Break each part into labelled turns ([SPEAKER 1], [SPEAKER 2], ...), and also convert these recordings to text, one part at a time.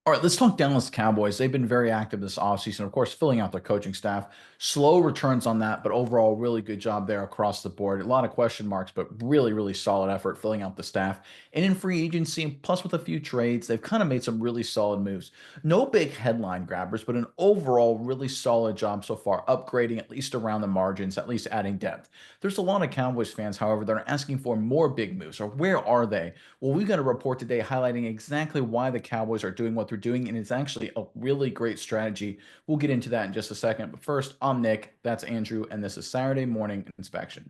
[SPEAKER 1] All right, let's talk Dallas Cowboys. They've been very active this offseason, of course, filling out their coaching staff. Slow returns on that, but overall, really good job there across the board. A lot of question marks, but really, really solid effort filling out the staff. And in free agency, plus with a few trades, they've kind of made some really solid moves. No big headline grabbers, but an overall really solid job so far, upgrading at least around the margins, at least adding depth. There's a lot of Cowboys fans, however, that are asking for more big moves, or where are they? Well, we've got a report today highlighting exactly why the Cowboys are doing what they're doing, and it's actually a really great strategy. We'll get into that in just a second. But first, I'm Nick, that's Andrew, and this is Saturday Morning Inspection.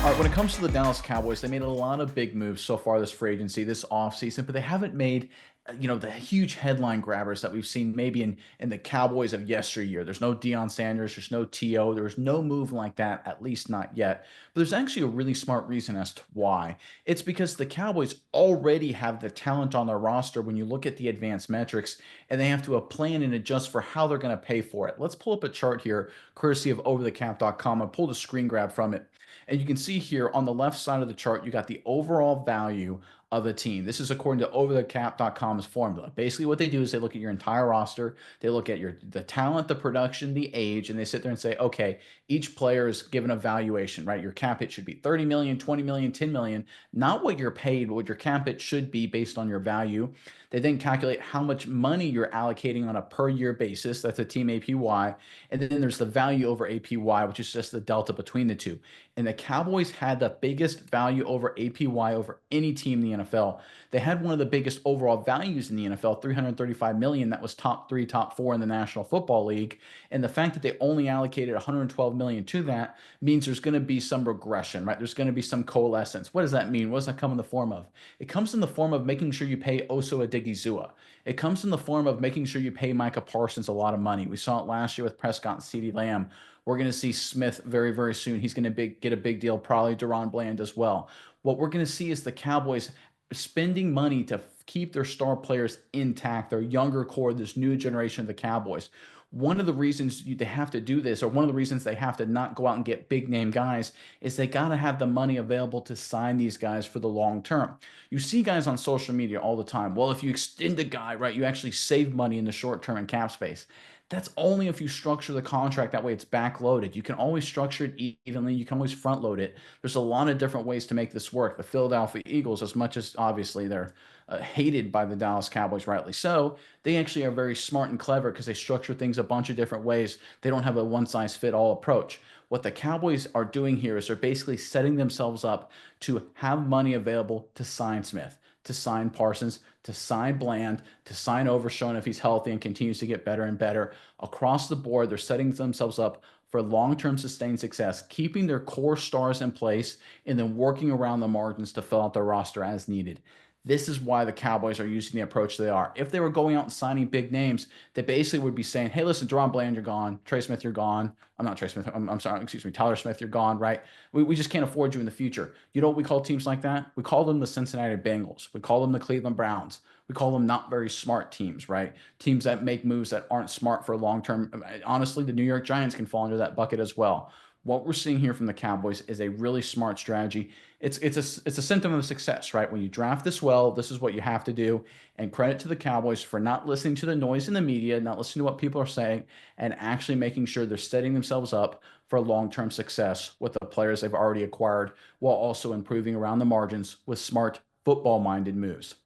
[SPEAKER 1] All right, when it comes to the Dallas Cowboys, they made a lot of big moves so far this free agency, this offseason, but they haven't made, the huge headline grabbers that we've seen maybe in the Cowboys of yesteryear. There's no Deion Sanders, there's no T.O., there's no move like that, at least not yet. But there's actually a really smart reason as to why. It's because the Cowboys already have the talent on their roster when you look at the advanced metrics, and they have to plan and adjust for how they're going to pay for it. Let's pull up a chart here, courtesy of overthecap.com. I pulled a screen grab from it. And you can see here on the left side of the chart, you got the overall value of a team. This is according to overthecap.com's formula. Basically, what they do is they look at your entire roster, they look at the talent, the production, the age, and they sit there and say, okay, each player is given a valuation, right? Your cap hit should be 30 million, 20 million, 10 million, not what you're paid, but what your cap hit should be based on your value. They then calculate how much money you're allocating on a per year basis. That's a team APY. And then there's the value over APY, which is just the delta between the two. And the Cowboys had the biggest value over APY over any team in the NFL. They had one of the biggest overall values in the NFL, 335 million. That was top three, top four in the National Football League. And the fact that they only allocated 112 million to that means there's going to be some regression, right? There's going to be some coalescence. What does that mean? What does that come in the form of? It comes in the form of making sure you pay Oso Adigizua. It comes in the form of making sure you pay Micah Parsons a lot of money. We saw it last year with Prescott and CeeDee Lamb. We're going to see Smith very, very soon. He's going to get a big deal, probably Deron Bland as well. What we're going to see is the Cowboys spending money to keep their star players intact, their younger core, this new generation of the Cowboys. One of the reasons they have to do this, or one of the reasons they have to not go out and get big name guys, is they got to have the money available to sign these guys for the long term. You see guys on social media all the time. Well, if you extend a guy, right, you actually save money in the short term in cap space. That's only if you structure the contract that way it's backloaded. You can always structure it evenly. You can always front load it. There's a lot of different ways to make this work. The Philadelphia Eagles, as much as obviously they're hated by the Dallas Cowboys, rightly so, they actually are very smart and clever because they structure things a bunch of different ways. They don't have a one size fit all approach. What the Cowboys are doing here is they're basically setting themselves up to have money available to sign Smith, to sign Parsons, to sign Bland, to sign Overshown if he's healthy and continues to get better and better. Across the board, they're setting themselves up for long-term sustained success, keeping their core stars in place and then working around the margins to fill out their roster as needed. This is why the Cowboys are using the approach they are. If they were going out and signing big names, they basically would be saying, hey, listen, Deron Bland, you're gone. Trey Smith, you're gone. I'm not Trey Smith. I'm sorry. Excuse me. Tyler Smith, you're gone, right? We just can't afford you in the future. You know what we call teams like that? We call them the Cincinnati Bengals. We call them the Cleveland Browns. We call them not very smart teams, right? Teams that make moves that aren't smart for long term. Honestly, the New York Giants can fall into that bucket as well. What we're seeing here from the Cowboys is a really smart strategy. It's a symptom of success, right? When you draft this well, this is what you have to do. And credit to the Cowboys for not listening to the noise in the media, not listening to what people are saying, and actually making sure they're setting themselves up for long-term success with the players they've already acquired, while also improving around the margins with smart football-minded moves.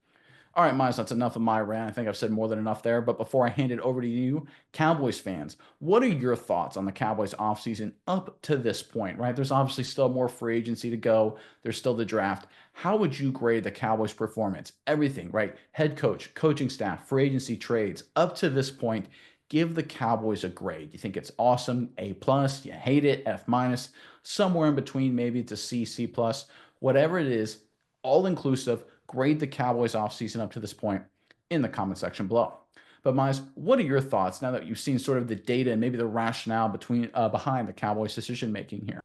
[SPEAKER 1] All right, Miles, that's enough of my rant. I think I've said more than enough there. But before I hand it over to you, Cowboys fans, what are your thoughts on the Cowboys offseason up to this point, right? There's obviously still more free agency to go. There's still the draft. How would you grade the Cowboys' performance? Everything, right? Head coach, coaching staff, free agency trades, up to this point. Give the Cowboys a grade. You think it's awesome, A plus, you hate it, F minus, somewhere in between, maybe it's a C, C plus, whatever it is, all inclusive. Grade the Cowboys offseason up to this point in the comment section below. But Miles, what are your thoughts now that you've seen sort of the data and maybe the rationale behind the Cowboys' decision making here?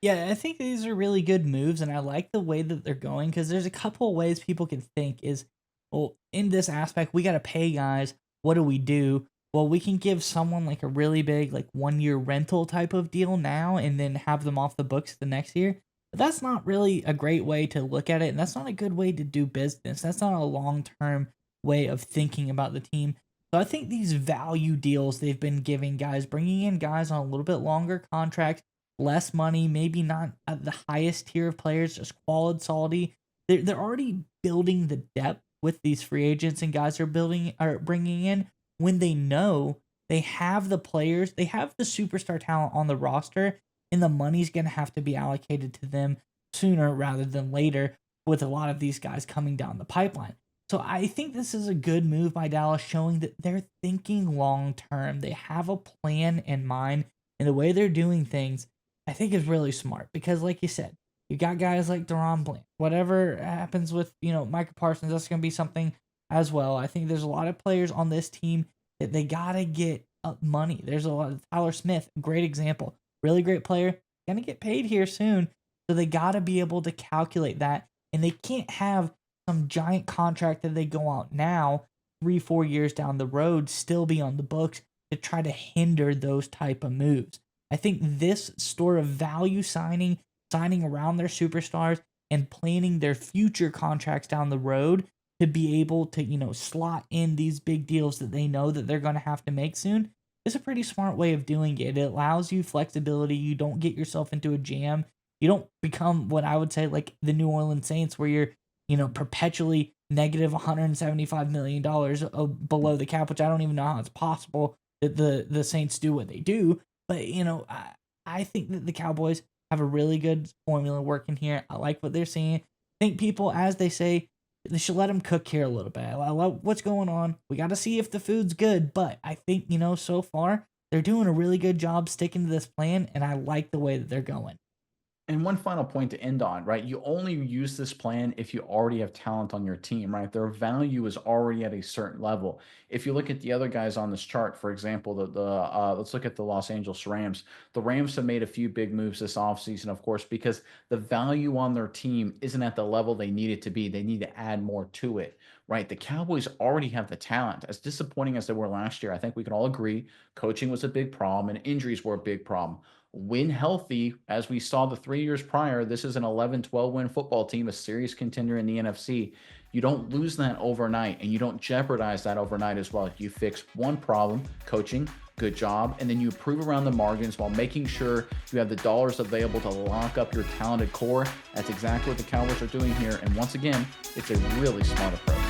[SPEAKER 2] Yeah, I think these are really good moves, and I like the way that they're going because there's a couple of ways people can think is, well, in this aspect, we got to pay guys. What do we do? Well, we can give someone like a really big, like 1 year rental type of deal now and then have them off the books the next year. But that's not really a great way to look at it, and that's not a good way to do business. That's not a long-term way of thinking about the team. So I think these value deals they've been giving guys, bringing in guys on a little bit longer contracts, less money, maybe not at the highest tier of players, just quality. They're already building the depth with these free agents and guys are bringing in when they know they have the players, they have the superstar talent on the roster, and the money's going to have to be allocated to them sooner rather than later with a lot of these guys coming down the pipeline. So I think this is a good move by Dallas, showing that they're thinking long term. They have a plan in mind, and the way they're doing things, I think, is really smart. Because, like you said, you got guys like Deron Bland. Whatever happens with Micah Parsons, that's going to be something as well. I think there's a lot of players on this team that they gotta get money. There's a lot of Tyler Smith, great example, really great player, gonna get paid here soon. So they gotta be able to calculate that, and they can't have some giant contract that they go out now, 3-4 years down the road, still be on the books to try to hinder those type of moves. I think this sort of value signing around their superstars and planning their future contracts down the road to be able to, slot in these big deals that they know that they're going to have to make soon is a pretty smart way of doing it. It allows you flexibility. You don't get yourself into a jam. You don't become what I would say like the New Orleans Saints, where you're, perpetually negative $175 million below the cap, which I don't even know how it's possible that the Saints do what they do. But, I think that the Cowboys have a really good formula working here. I like what they're seeing. I think people, as they say, they should let them cook here a little bit. I love what's going on. We got to see if the food's good, but I think, so far they're doing a really good job sticking to this plan, and I like the way that they're going.
[SPEAKER 1] And one final point to end on, right? You only use this plan if you already have talent on your team, right? Their value is already at a certain level. If you look at the other guys on this chart, for example, let's look at the Los Angeles Rams. The Rams have made a few big moves this offseason, of course, because the value on their team isn't at the level they need it to be. They need to add more to it, right? The Cowboys already have the talent. As disappointing as they were last year, I think we can all agree coaching was a big problem and injuries were a big problem. When healthy, as we saw the 3 years prior, this is an 11-12 win football team, a serious contender in the NFC. You don't lose that overnight, and you don't jeopardize that overnight as well. You fix one problem, coaching, good job, and then you improve around the margins while making sure you have the dollars available to lock up your talented core. That's exactly what the Cowboys are doing here, and once again, it's a really smart approach.